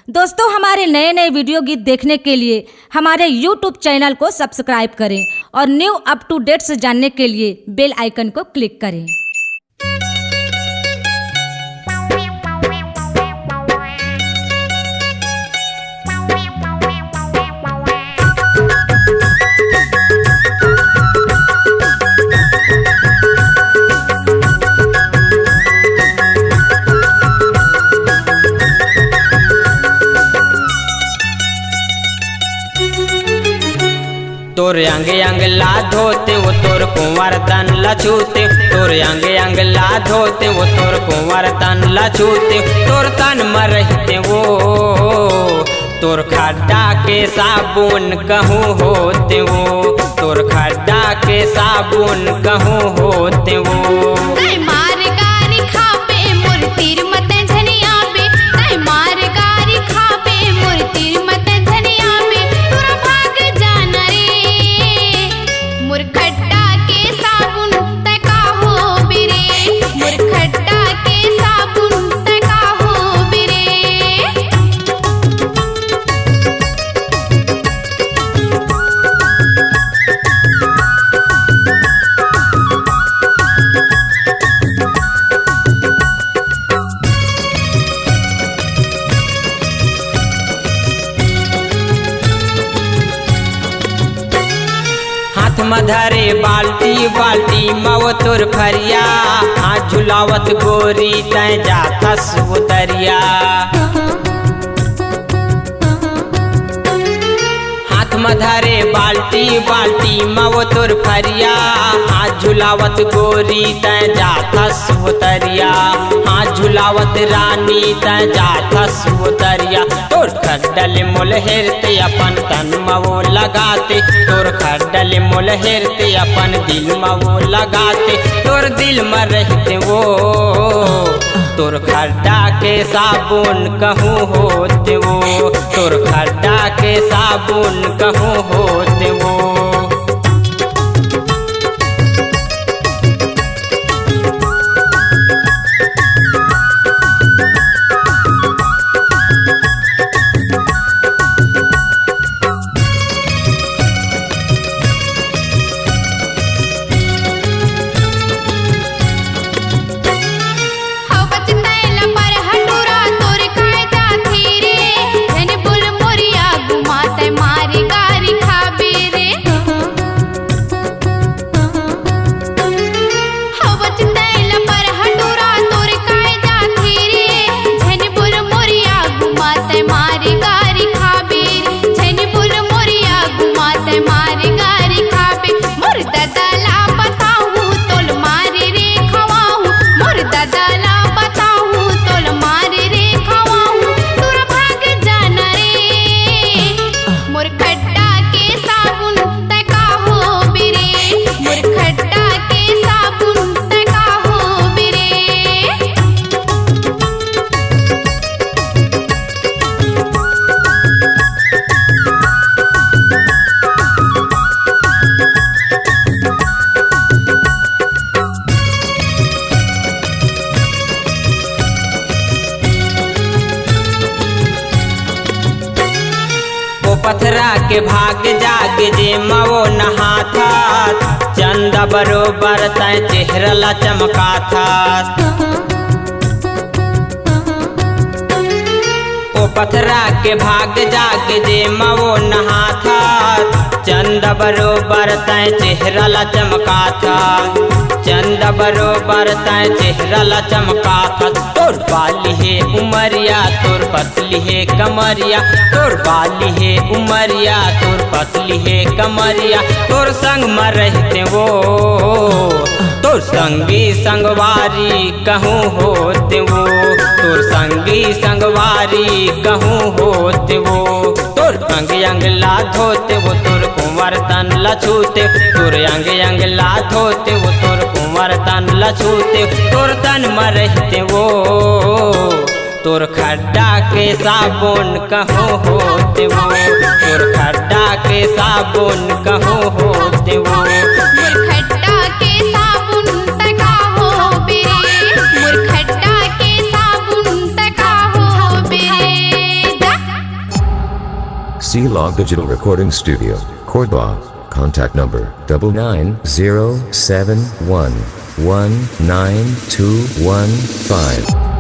दोस्तों, हमारे नए नए वीडियो गीत देखने के लिए हमारे YouTube चैनल को सब्सक्राइब करें और न्यू अप टू डेट्स जानने के लिए बेल आइकन को क्लिक करें। तोर अंग अंग ला धोते वो तोर कुंवर तन लछूते, तोर अंग अंग ला धोते वो तोर कुंवर तन लछूते, तोर तन मरते वो तोर खड्डा के साबुन कहूँ होते वो, तोर खड्डा के साबुन कहूँ होते वो। मधरे बाल्टी बाल्टी मव तोर फरिया, हाथ झुलावत गोरी तय जाता सुतरिया। हाथ मधरे बाल्टी बाल्टी मव तोर फरिया, हाथ झुलावत गोरी तय जाता सुतरिया, हाथ झुलावत रानी तय जाता सुतरिया। तोर खड्डल मोल हेरते अपन तन मवो लगाते, तोर खड्डल मोल हेरते अपन दिल मवो लगाते, तोर दिल में रहते वो तोर खड्डा के साबुन कहूँ होते वो, तोर खड्डा के साबुन कहूँ होते वो। पथरा के भाग जाग जे मवो नहाथा, चंद बरोबर तय चेहरा चमका था। ओ पथरा के भाग जाग जे मवो नहाथा, चंद बरोबर तय चेहरा चमका था, चंद बरोबर तय चेहरा चमका था। तोर बाली है उमरिया तोर पतली है कमरिया, तोर बाली है उमरिया तोर पतली है कमरिया, तोर संग में रहते वो तोर संगी संगवारी कहूँ होते वो, तोर संगी संगवारी कहूँ होते वो। तोर अंग अंग ला धोते वो तोर कुंवर तन लछूते, तोर अंग अंग ला धोते वो तोर कुंवर तन लछूते, तोर तन में रहते वो तोर खड्डा के साबुन कहूँ होते वो, तोर खड्डा के साबुन कहूँ होते वो। मुरखट्टा के साबुन तका हो बेरे जा। C-Log Digital Recording Studio, Cordoba. Contact number 99071192115.